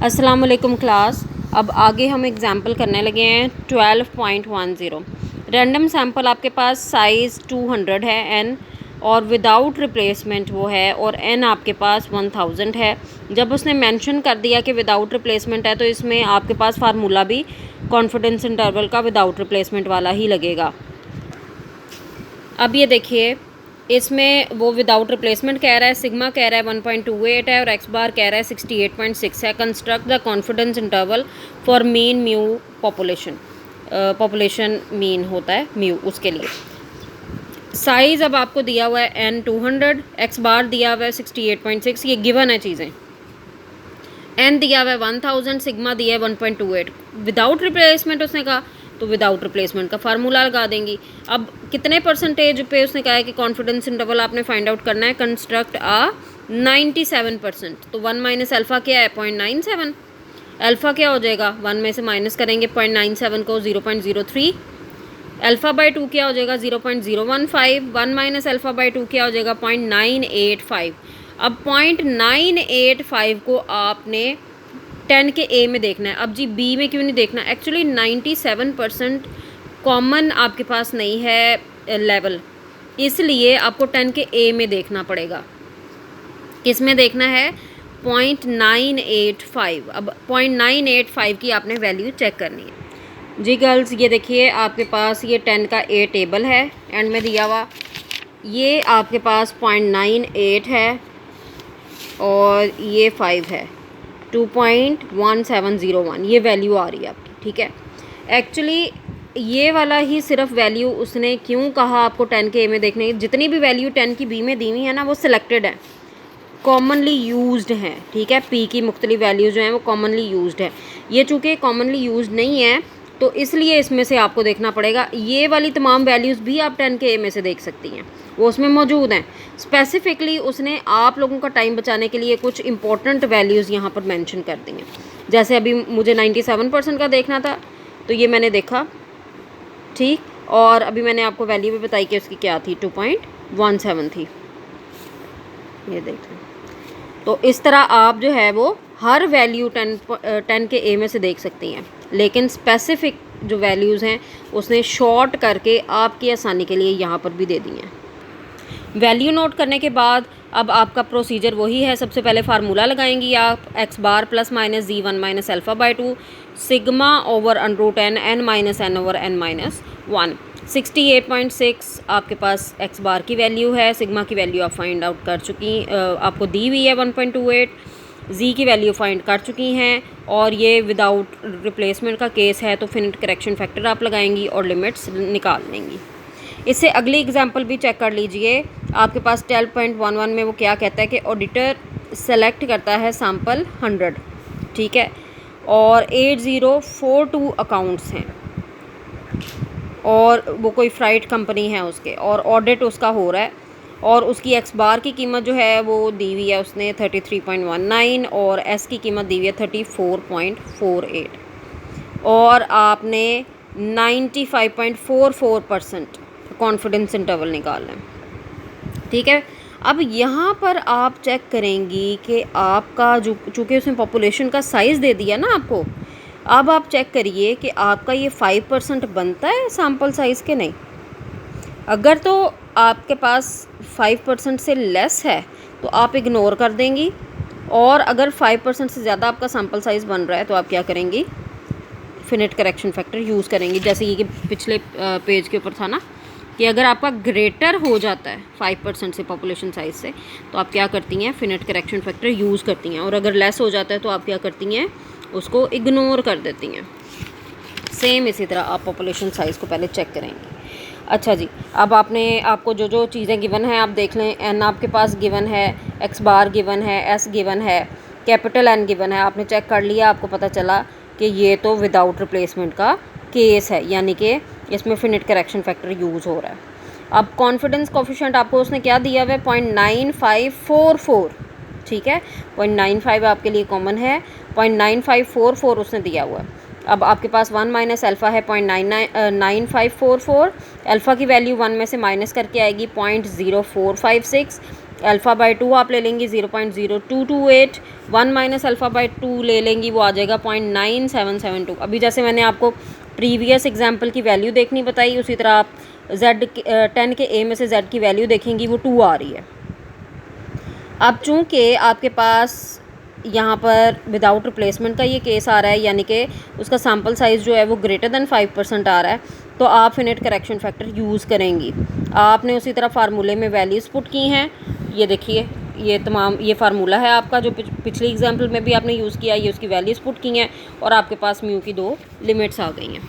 अस्सलाम वालेकुम क्लास। अब आगे हम एग्जाम्पल करने लगे हैं 12.10। रैंडम सैम्पल आपके पास साइज़ 200 है n और विदाउट रिप्लेसमेंट वो है और n आपके पास 1000 है। जब उसने मेंशन कर दिया कि विदाउट रिप्लेसमेंट है तो इसमें आपके पास फार्मूला भी कॉन्फिडेंस इंटरवल का विदाउट रिप्लेसमेंट वाला ही लगेगा। अब ये देखिए, इसमें वो विदाउट रिप्लेसमेंट कह रहा है, सिग्मा कह रहा है 1.28 है और एक्स बार कह रहा है 68.6 है। Construct the confidence interval for mean mu population. Population mean होता है म्यू, उसके लिए साइज़ अब आपको दिया हुआ है n 200, एक्स बार दिया हुआ है 68.6, ये गिवन है चीज़ें। n दिया हुआ है 1000, सिग्मा दिया है 1.28। विदाउट रिप्लेसमेंट उसने कहा तो विदाउट रिप्लेसमेंट का फार्मूला लगा देंगी। अब कितने परसेंटेज पे उसने कहा है कि कॉन्फिडेंस इंटरवल आपने फाइंड आउट करना है, कंस्ट्रक्ट 97%। तो 1 माइनस अल्फ़ा क्या है 0.97। अल्फ़ा क्या हो जाएगा, 1 में से माइनस करेंगे 0.97 को 0.03। अल्फ़ा बाई 2 क्या हो जाएगा 0.015। 1 माइनस अल्फ़ा बाई 2 क्या हो जाएगा 0.985। अब 0.985 को आपने 10 के ए में देखना है। अब जी बी में क्यों नहीं देखना, एक्चुअली 97% कॉमन आपके पास नहीं है लेवल, इसलिए आपको 10 के ए में देखना पड़ेगा। किस में देखना है 0.985। अब 0.985 की आपने वैल्यू चेक करनी है। जी गर्ल्स, ये देखिए आपके पास ये 10 का ए टेबल है एंड में दिया हुआ, ये आपके पास 0.98 है और ये 5 है 2.1701, ये वैल्यू आ रही है आपकी, ठीक है। एक्चुअली ये वाला ही सिर्फ वैल्यू उसने क्यों कहा आपको 10 के ए में देखने की, जितनी भी वैल्यू 10 की बी में दी हुई है ना वो सिलेक्टेड है, कॉमनली यूज्ड हैं, ठीक है। पी की मुख्तलिफ वैल्यूज़ जो हैं वो कॉमनली यूज्ड है। ये चूँकि कॉमनली यूज्ड नहीं है तो इसलिए इसमें से आपको देखना पड़ेगा। ये वाली तमाम वैल्यूज़ भी आप 10 के ए में से देख सकती हैं, वो उसमें मौजूद हैं। स्पेसिफिकली उसने आप लोगों का टाइम बचाने के लिए कुछ इंपॉर्टेंट वैल्यूज़ यहाँ पर मेंशन कर दी हैं। जैसे अभी मुझे 97% का देखना था तो ये मैंने देखा, ठीक, और अभी मैंने आपको वैल्यू भी बताई कि उसकी क्या थी 2.17 थी, ये देखें। तो इस तरह आप जो है वो हर वैल्यू 10 के ए में से देख सकती हैं, लेकिन स्पेसिफिक जो वैल्यूज़ हैं उसने शॉर्ट करके आपकी आसानी के लिए यहाँ पर भी दे दी हैं। वैल्यू नोट करने के बाद अब आपका प्रोसीजर वही है, सबसे पहले फार्मूला लगाएंगी आप, x bar plus minus G 1 minus alpha by 2 sigma over √n n minus n over n minus 1। 68.6 आपके पास एक्स बार की वैल्यू है, सिग्मा की वैल्यू आप फाइंड आउट कर चुकी, आपको दी हुई है 1.28, जी की वैल्यू फाइंड कर चुकी हैं और ये विदाउट रिप्लेसमेंट का केस है तो फिनिट करेक्शन फैक्टर आप लगाएंगी और लिमिट्स निकाल लेंगी। इससे अगली एग्जांपल भी चेक कर लीजिए। आपके पास 12.11 में वो क्या कहता है कि ऑडिटर सेलेक्ट करता है सैम्पल 100, ठीक है, और 8042 अकाउंट्स हैं और वो कोई फ्राइट कंपनी है उसके, और ऑडिट उसका हो रहा है और उसकी एक्स बार की कीमत जो है वो दी हुई है उसने 33.19 और एस की कीमत दी हुई है 34.48 और आपने 95.44% कॉन्फिडेंस इंटरवल निकालना है, ठीक है। अब यहाँ पर आप चेक करेंगी कि आपका जो चूँकि उसने पॉपुलेशन का साइज़ दे दिया ना आपको, अब आप चेक करिए कि आपका ये 5% बनता है सैम्पल साइज़ के नहीं। अगर तो आपके पास 5% से लेस है तो आप इग्नोर कर देंगी, और अगर 5% से ज़्यादा आपका सैम्पल साइज़ बन रहा है तो आप क्या करेंगी, फिनिट करेक्शन फैक्टर यूज़ करेंगी। जैसे ये कि पिछले पेज के ऊपर था ना कि अगर आपका ग्रेटर हो जाता है 5% से पॉपुलेशन साइज़ से तो आप क्या करती हैं, फिनिट करेक्शन फैक्टर यूज़ करती हैं, और अगर लेस हो जाता है तो आप क्या करती हैं, उसको इग्नोर कर देती हैं। सेम इसी तरह आप पॉपुलेशन साइज़ को पहले चेक करेंगे। अच्छा जी, अब आपको जो जो चीज़ें गिवन हैं आप देख लें। एन आपके पास गिवन है, एक्स बार गिवन है, एस गिवन है, कैपिटल एन गिवन है, आपने चेक कर लिया, आपको पता चला कि ये तो विदाउट रिप्लेसमेंट का केस है, यानी कि इसमें फिनिट करेक्शन फैक्टर यूज़ हो रहा है। अब कॉन्फिडेंस कोफिशिएंट आपको उसने क्या दिया हुआ है 0.9544, ठीक है, 0.95 आपके लिए कॉमन है, 0.9544 उसने दिया हुआ है। अब आपके पास 1 माइनस अल्फ़ा है 0.9544, अल्फ़ा की वैल्यू 1 में से माइनस करके आएगी 0.0456, α/2 आप ले लेंगी 0.0228, 1 माइनस α/2 ले लेंगी वो आ जाएगा 0.9772। अभी जैसे मैंने आपको प्रीवियस एग्जांपल की वैल्यू देखनी बताई, उसी तरह आप टेन के ए में से z की वैल्यू देखेंगी वो 2 आ रही है। अब चूँकि आपके पास यहाँ पर विदाउट रिप्लेसमेंट का ये केस आ रहा है, यानी कि उसका सैम्पल साइज़ जो है वो ग्रेटर दैन 5% आ रहा है, तो आप फिनिट करेक्शन फैक्टर यूज़ करेंगी। आपने उसी तरह फार्मूले में वैल्यूज़ पुट की हैं, ये देखिए ये फार्मूला है आपका जो पिछली एग्जांपल में भी आपने यूज़ किया, ये उसकी वैल्यूज़ पुट की हैं और आपके पास म्यू की 2 लिमिट्स आ गई हैं।